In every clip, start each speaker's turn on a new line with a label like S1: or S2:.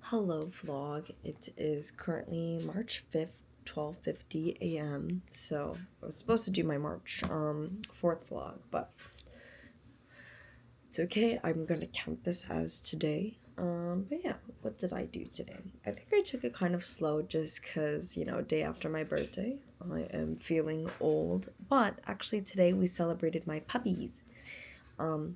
S1: Hello vlog. It is currently March 5th, 12:50 a.m. So I was supposed to do my March 4th vlog, but it's okay. I'm gonna count this as today. But yeah, what did I do today? I think I took it kind of slow just because, day after my birthday. I am feeling old. But actually today we celebrated my puppies.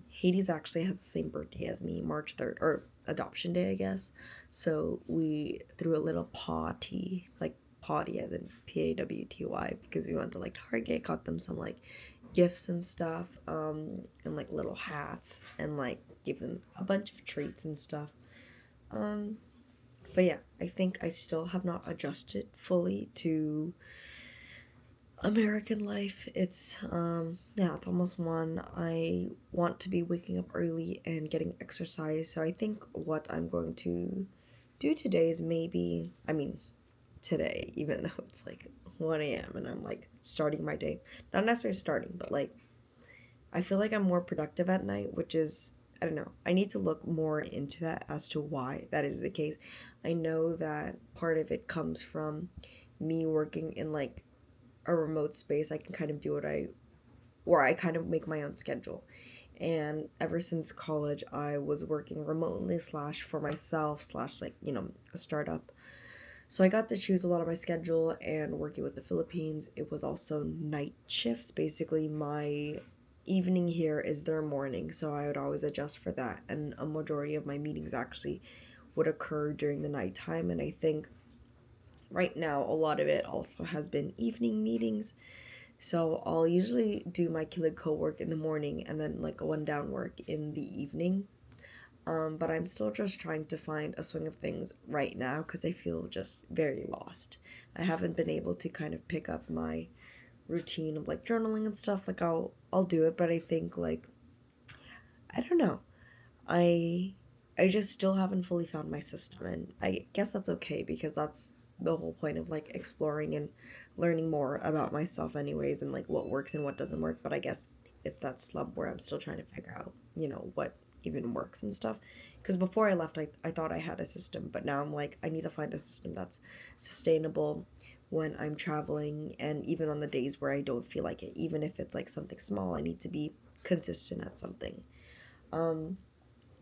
S1: Hades actually has the same birthday as me, March 3rd, or adoption day, I guess. So we threw a little party, like potty as in Pawty, because we went to like Target, got them some like gifts and stuff, and like little hats, and like gave them a bunch of treats and stuff. Um, but yeah, I think I still have not adjusted fully to American life. It's almost 1. I want to be waking up early and getting exercise. So I think what I'm going to do today is today, even though it's like 1 a.m. and I'm like starting my day. Not necessarily starting, but like I feel like I'm more productive at night, which is, I don't know. I need to look more into that as to why that is the case. I know that part of it comes from me working in like a remote space. I can kind of do where I kind of make my own schedule. And ever since college, I was working remotely slash for myself slash like, a startup. So I got to choose a lot of my schedule, and working with the Philippines, it was also night shifts. Basically, my evening here is their morning, so I would always adjust for that. And a majority of my meetings actually would occur during the nighttime. And I think right now a lot of it also has been evening meetings. So I'll usually do my Kid co-work in the morning and then like one down work in the evening. But I'm still just trying to find a swing of things right now because I feel just very lost. I haven't been able to kind of pick up my routine of like journaling and stuff. Like I'll do it, but I think like I don't know. I just still haven't fully found my system, and I guess that's okay because that's the whole point of like exploring and learning more about myself anyways, and like what works and what doesn't work. But I guess it's that slump where I'm still trying to figure out, what even works and stuff. Because before I left, I thought I had a system, but now I'm like, I need to find a system that's sustainable when I'm traveling, and even on the days where I don't feel like it, even if it's like something small, I need to be consistent at something. Um,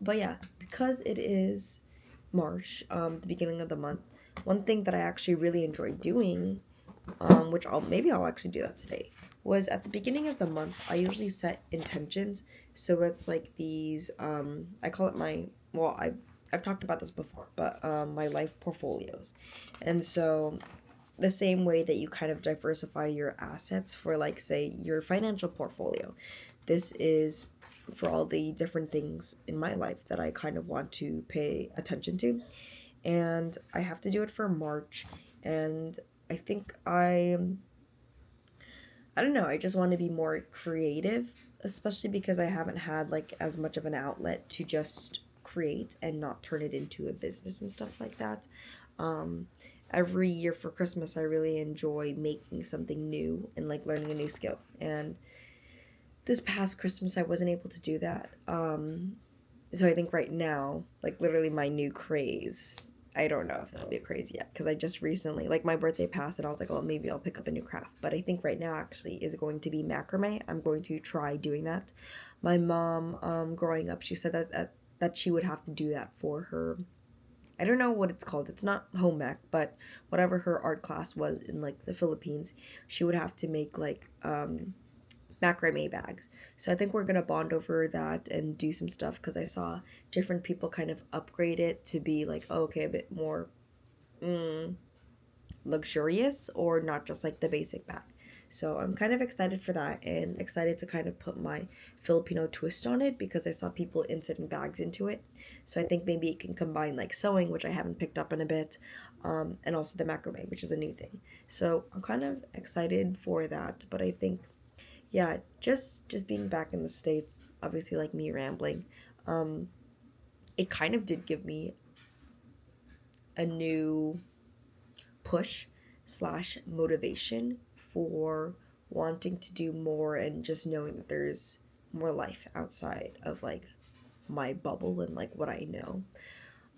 S1: but yeah, because it is March, the beginning of the month, one thing that I actually really enjoy doing, which I'll actually do that today, was at the beginning of the month I usually set intentions. So it's like these, I call it I've talked about this before, but my life portfolios. And so the same way that you kind of diversify your assets for like say your financial portfolio, this is for all the different things in my life that I kind of want to pay attention to. And I have to do it for March. And I think I don't know, I just want to be more creative, especially because I haven't had like as much of an outlet to just create and not turn it into a business and stuff like that. Um, every year for Christmas, I really enjoy making something new and like learning a new skill. And this past Christmas, I wasn't able to do that. So I think right now, like literally my new craze, I don't know if it'll be a craze yet because I just recently, like my birthday passed and I was like, well, maybe I'll pick up a new craft. But I think right now actually is going to be macrame. I'm going to try doing that. My mom, growing up, she said that she would have to do that for her. I don't know what it's called. It's not home ec, but whatever her art class was in like the Philippines, she would have to make like macrame bags. So I think we're gonna bond over that and do some stuff because I saw different people kind of upgrade it to be like, oh, okay, a bit more mm, luxurious or not just like the basic bag. So I'm kind of excited for that and excited to kind of put my Filipino twist on it because I saw people inserting bags into it. So I think maybe it can combine like sewing, which I haven't picked up in a bit, and also the macrame, which is a new thing. So I'm kind of excited for that. But I think yeah, just being back in the States, obviously like me rambling, um, it kind of did give me a new push slash motivation for wanting to do more and just knowing that there's more life outside of like my bubble and like what I know.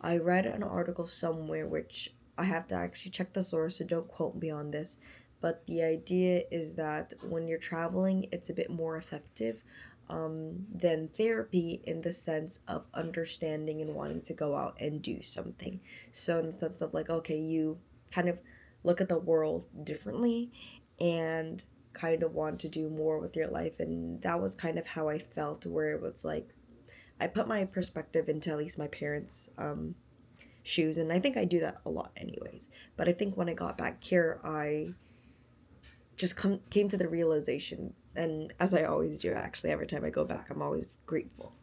S1: I read an article somewhere, which I have to actually check the source, so don't quote me on this. But the idea is that when you're traveling, it's a bit more effective than therapy in the sense of understanding and wanting to go out and do something. So, in the sense of like, okay, you kind of look at the world differently and kind of want to do more with your life. And that was kind of how I felt, where it was like, I put my perspective into at least my parents' shoes, and I think I do that a lot anyways. But I think when I got back here, I just came to the realization, and as I always do, actually, every time I go back, I'm always grateful.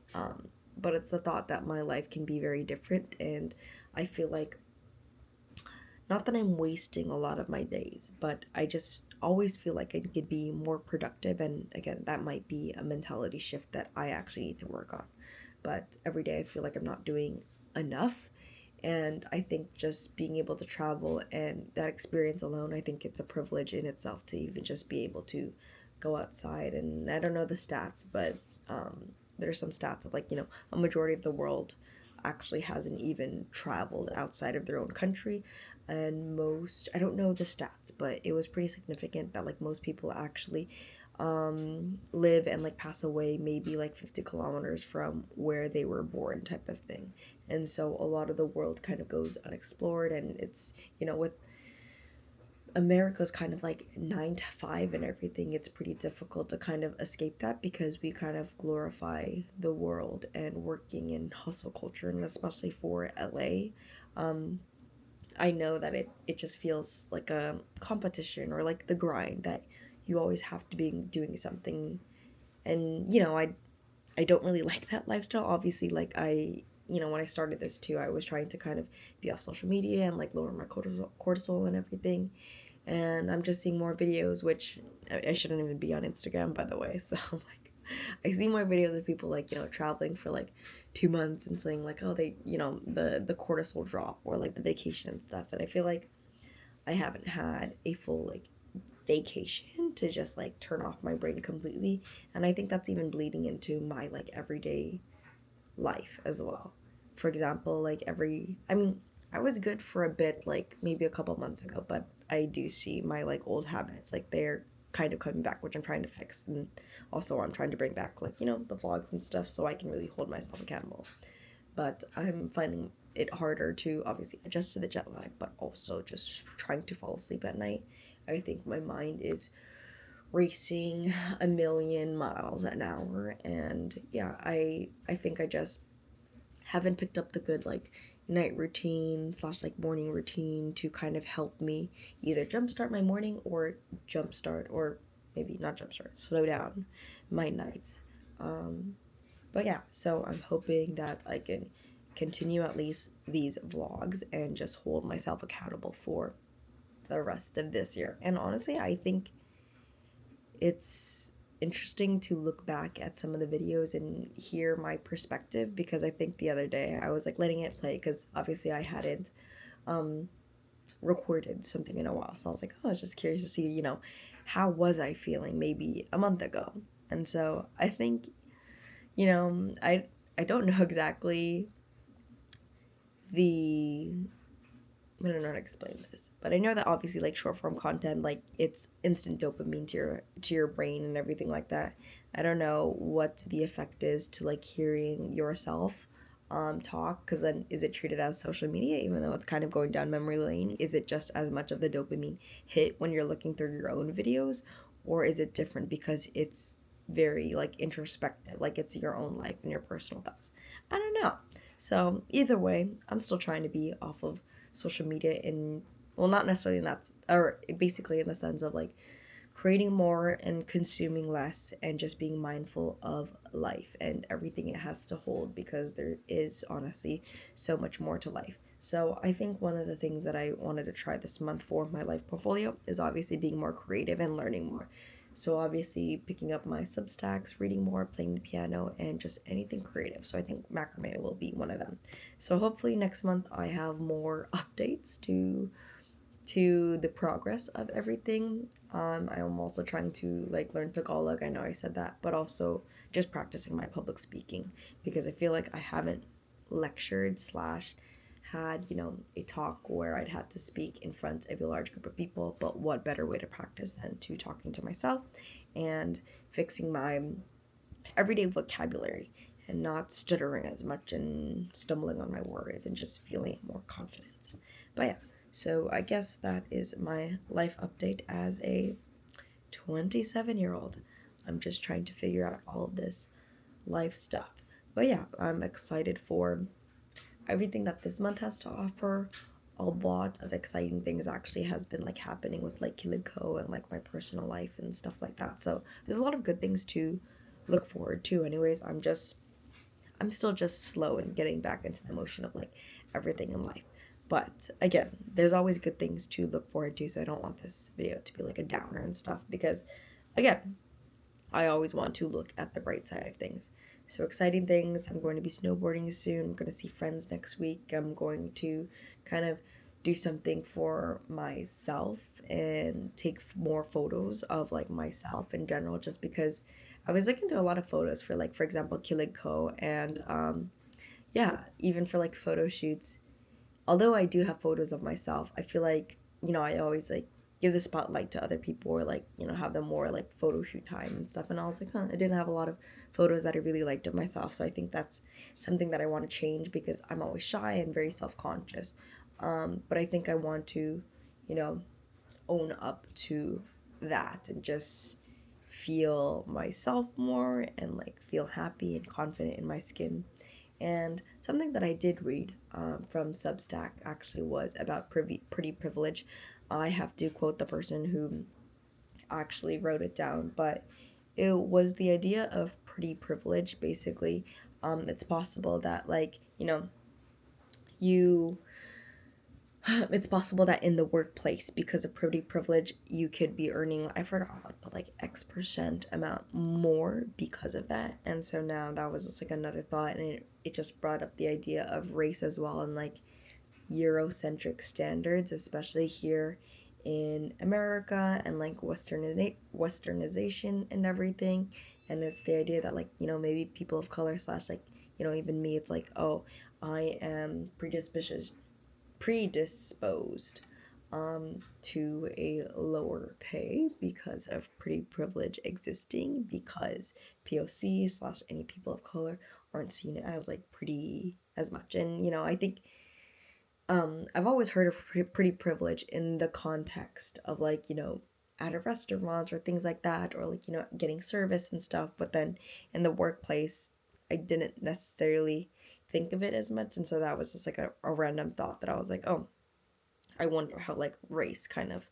S1: But it's the thought that my life can be very different, and I feel like, not that I'm wasting a lot of my days, but I just always feel like I could be more productive. And again, that might be a mentality shift that I actually need to work on. But every day I feel like I'm not doing enough. And I think just being able to travel and that experience alone, I think it's a privilege in itself to even just be able to go outside. And I don't know the stats, but there's some stats of like, a majority of the world actually hasn't even traveled outside of their own country. And most, I don't know the stats, but it was pretty significant that like most people actually live and like pass away maybe like 50 kilometers from where they were born, type of thing. And so a lot of the world kind of goes unexplored, and it's, with America's kind of like 9 to 5 and everything, it's pretty difficult to kind of escape that because we kind of glorify the world and working in hustle culture, and especially for LA. um I know that it just feels like a competition or like the grind that you always have to be doing something. And I don't really like that lifestyle. Obviously, like when I started this too, I was trying to kind of be off social media and like lower my cortisol and everything. And I'm just seeing more videos, which I shouldn't even be on Instagram, by the way. So like, I see more videos of people like traveling for like 2 months and saying like, oh, they the cortisol drop or like the vacation and stuff. And I feel like I haven't had a full like vacation to just like turn off my brain completely. And I think that's even bleeding into my like everyday life as well. For example, like I mean, I was good for a bit, like maybe a couple months ago, but I do see my like old habits, like they're kind of coming back, which I'm trying to fix. And also I'm trying to bring back like, the vlogs and stuff so I can really hold myself accountable. But I'm finding it harder to obviously adjust to the jet lag, but also just trying to fall asleep at night. I think my mind is racing a million miles an hour, and yeah, I think I just haven't picked up the good like night routine slash like morning routine to kind of help me either jumpstart my morning or jumpstart, or maybe not jumpstart, slow down my nights. um but yeah, so I'm hoping that I can continue at least these vlogs and just hold myself accountable for the rest of this year. And honestly, I think it's interesting to look back at some of the videos and hear my perspective, because I think the other day I was like letting it play because obviously I hadn't um recorded something in a while. So I was like, oh, I was just curious to see, how was I feeling maybe a month ago. And so I think, I don't know exactly the I don't know how to explain this, but I know that obviously like short form content, like it's instant dopamine to your brain and everything like that. I don't know what the effect is to like hearing yourself talk, because then is it treated as social media even though it's kind of going down memory lane? Is it just as much of the dopamine hit when you're looking through your own videos, or is it different because it's very like introspective, like it's your own life and your personal thoughts? I don't know. So either way, I'm still trying to be off of social media in, well, not necessarily in that, or basically in the sense of like creating more and consuming less and just being mindful of life and everything it has to hold, because there is honestly so much more to life. So I think one of the things that I wanted to try this month for my life portfolio is obviously being more creative and learning more. So obviously picking up my Substacks, reading more, playing the piano, and just anything creative. So I think macrame will be one of them. So hopefully next month I have more updates to the progress of everything. I am also trying to like learn Tagalog. I know I said that, but also just practicing my public speaking, because I feel like I haven't lectured slash had, a talk where I'd had to speak in front of a large group of people, but what better way to practice than to talking to myself and fixing my everyday vocabulary and not stuttering as much and stumbling on my words and just feeling more confidence. But yeah, so I guess that is my life update as a 27-year-old. I'm just trying to figure out all of this life stuff. But yeah, I'm excited for everything that this month has to offer. A lot of exciting things actually has been like happening with like Kiliko and like my personal life and stuff like that. So there's a lot of good things to look forward to. Anyways, I'm still just slow in getting back into the motion of like everything in life. But again, there's always good things to look forward to, so I don't want this video to be like a downer and stuff because again, I always want to look at the bright side of things. So exciting things. I'm going to be snowboarding soon. I'm going to see friends next week. I'm going to kind of do something for myself and take more photos of like myself in general just because I was looking through a lot of photos for like for example Killing Co and yeah, even for like photo shoots, although I do have photos of myself, I feel like, I always like give the spotlight to other people or like, have them more like photo shoot time and stuff. And I was like, huh, I didn't have a lot of photos that I really liked of myself. So I think that's something that I want to change because I'm always shy and very self conscious. But I think I want to, you know, own up to that and just feel myself more and like feel happy and confident in my skin. And something that I did read from Substack actually was about pretty privilege. I have to quote the person who actually wrote it down, but it was the idea of pretty privilege. Basically, it's possible that, like, you it's possible that in the workplace, because of pretty privilege, you could be earning, I forgot what, but like X% amount more because of that. And so now that was just like another thought, and it just brought up the idea of race as well, and like Eurocentric standards, especially here in America, and like westernization and everything. And it's the idea that, like, maybe people of color slash like, even me, it's like, oh, I am predisposed to a lower pay because of pretty privilege existing, because POC slash any people of color aren't seen as like pretty as much. And I think I've always heard of pretty privilege in the context of like, at a restaurant or things like that, or like, getting service and stuff. But then in the workplace, I didn't necessarily think of it as much. And so that was just like a random thought that I was like, oh, I wonder how like race kind of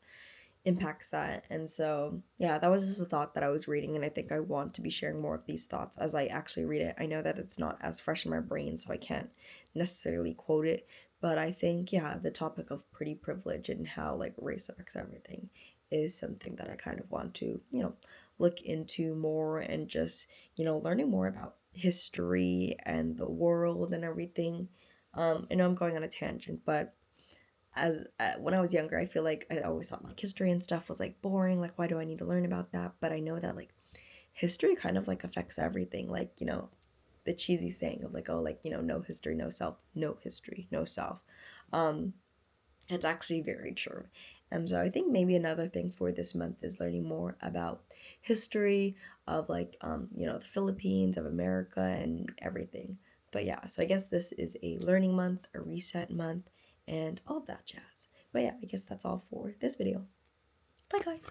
S1: impacts that. And so, yeah, that was just a thought that I was reading, and I think I want to be sharing more of these thoughts as I actually read it. I know that it's not as fresh in my brain, so I can't necessarily quote it, but I think, yeah, the topic of pretty privilege and how like race affects everything is something that I kind of want to, look into more, and just, learning more about history and the world and everything. I know I'm going on a tangent, but as when I was younger, I feel like I always thought like history and stuff was like boring. Like, why do I need to learn about that? But I know that like history kind of like affects everything. Like, the cheesy saying of like, oh, like, no history, no self, no history, no self. Um, it's actually very true. And so I think maybe another thing for this month is learning more about history of like, the Philippines, of America, and everything. But yeah, so I guess this is a learning month, a reset month, and all of that jazz. But yeah, I guess that's all for this video. Bye, guys.